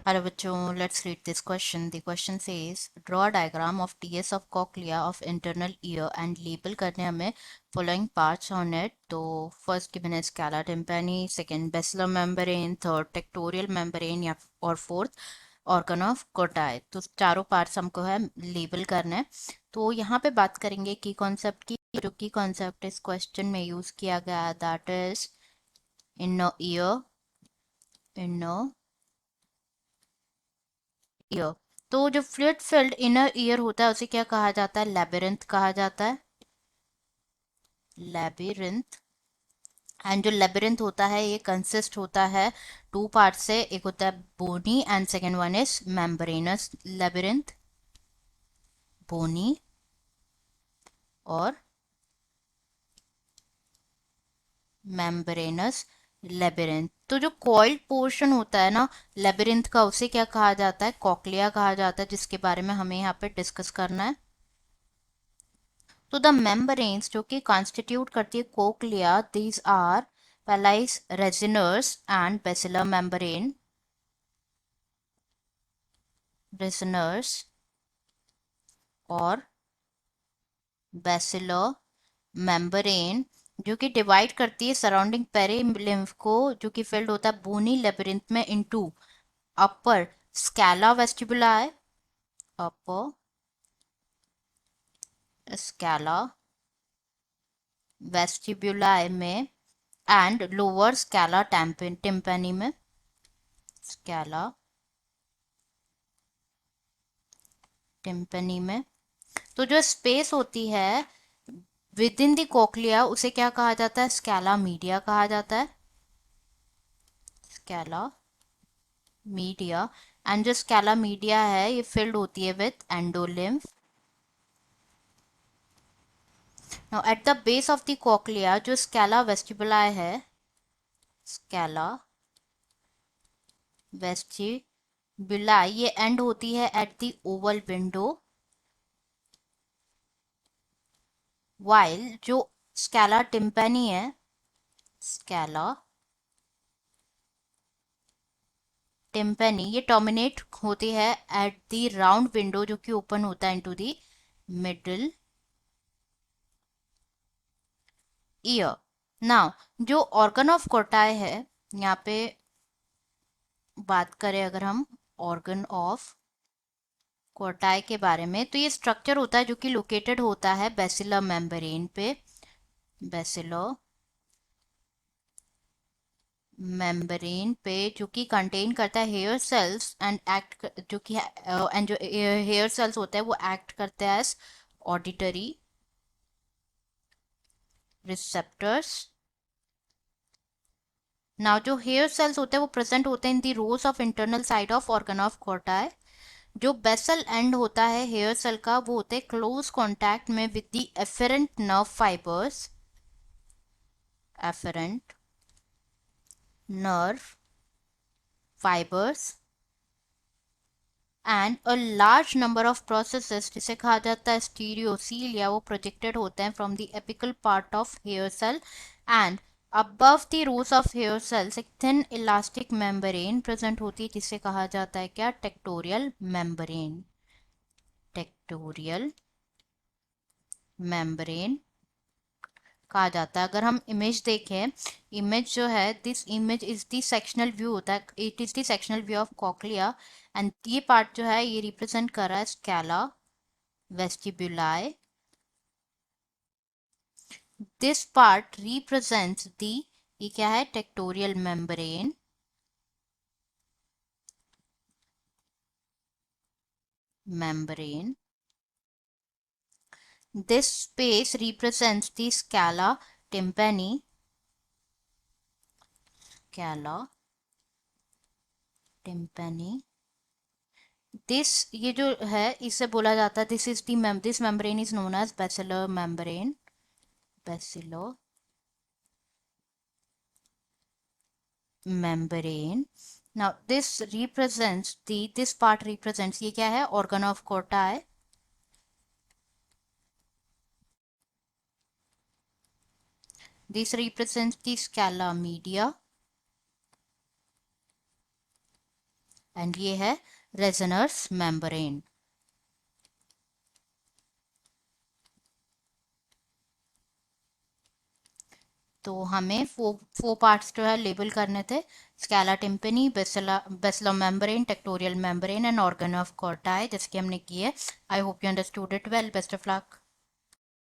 Hello bachon, let's read this question. The question says, draw a diagram of TS of cochlea of internal ear and label करने हमें following parts on it. तो first given is scala tympani, second basilar membrane, third tectorial membrane या और fourth organ of Corti. तो चारों parts हमको है label करना है. तो यहाँ पे बात करेंगे की concept की, जो की concept इस question में use किया गया है, that is inner ear, inner year. तो जो फ्लूइड फिल्ड इनर ईयर होता है उसे क्या कहा जाता है? लैबिरिंथ कहा जाता है. लैबिरिंथ. एंड जो लैबिरिंथ होता है ये कंसिस्ट होता है टू पार्ट से. एक होता है bony and second one is membranous labyrinth. Bony और मेम्ब्रेनस लेबिरिंथ. तो जो कॉइल्ड पोर्शन होता है ना लेबिरिंथ का, उसे क्या कहा जाता है? कॉक्लिया कहा जाता है, जिसके बारे में हमें यहाँ पे डिस्कस करना है. तो द मेम्ब्रेन्स जो कि कॉन्स्टिट्यूट करती है cochlea, these are pillars Reissner's and basilar membrane. Reissner's और बेसिलर मेम्ब्रेन जो कि डिवाइड करती है सराउंडिंग पेरिलिम्फ को, जो कि फिल्ड होता है बोनी लेबिरिंथ में, इनटू अपर स्कैला वेस्टिबुलाई, अपर स्कैला वेस्टिबुलाई में, एंड लोअर स्कैला टिम्पैनी में. स्कैला टिम्पनी में. तो जो स्पेस होती है विद इन द कोक्लिया उसे क्या कहा जाता है? स्कैला मीडिया कहा जाता है. Scala media. एंड जो स्कैला मीडिया है ये फिल्ड होती है with endolymph. Now at the base of the cochlea जो स्कैला वेस्टिबुलाई है, स्कैला वेस्टिबुलाई, ये एंड होती है at the Oval window. While जो स्कैला टिम्पैनी है, स्कैला टिम्पैनी, ये टर्मिनेट होती है एट द राउंड विंडो जो कि ओपन होता है into the middle ear. Now जो ऑर्गन ऑफ कोटाई है, यहाँ पे बात करें अगर हम ऑर्गन ऑफ कोटाई के बारे में, तो ये स्ट्रक्चर होता है जो कि लोकेटेड होता है बेसिलर मेम्ब्रेन पे. बेसिलर मेम्ब्रेन पे जो कि कंटेन करता है हेयर सेल्स एंड एक्ट, जो कि एंड जो हेयर सेल्स होते हैं वो एक्ट करते हैं एज ऑडिटरी रिसेप्टर्स. नाउ जो हेयर सेल्स होते हैं वो प्रेजेंट होते हैं in the rows of internal side of organ of Corti. जो बेसल एंड होता है हेयर सेल का वो होते हैं क्लोज कांटेक्ट में with the efferent nerve fibres. Efferent nerve fibres and a large number of processes जिसे कहा जाता है स्टीरियोसील, या वो प्रोजेक्टेड होते हैं from the apical part of hair cell. And above the roots of hair cells एक थिन इलास्टिक मेम्ब्रेन प्रेजेंट होती है जिसे कहा जाता है क्या? Tectorial membrane. टेक्टोरियल मेम्ब्रेन कहा जाता है. अगर हम इमेज देखें, इमेज जो है this image is the sectional view होता है, it is the sectional view of cochlea. And ये पार्ट जो है ये रिप्रेजेंट कर रहा है scala vestibuli. This part represents the, ये क्या है? Tectorial membrane. Membrane. This space represents the scala tympani. Scala tympani. This, ये जो है इसे बोला जाता है, this is the this membrane is known as basilar membrane. Basilar membrane. Now this represents the, this part represents, ये क्या है? organ of Corti. This represents the scala media. And ये है रेजोनर्स मेम्ब्रेन। तो हमें फोर पार्ट्स जो है label करने थे, scala tympani, basilar membrane, tectorial membrane and organ of Corti, जिसकी हमने की है। I hope you understood it well. Best of luck.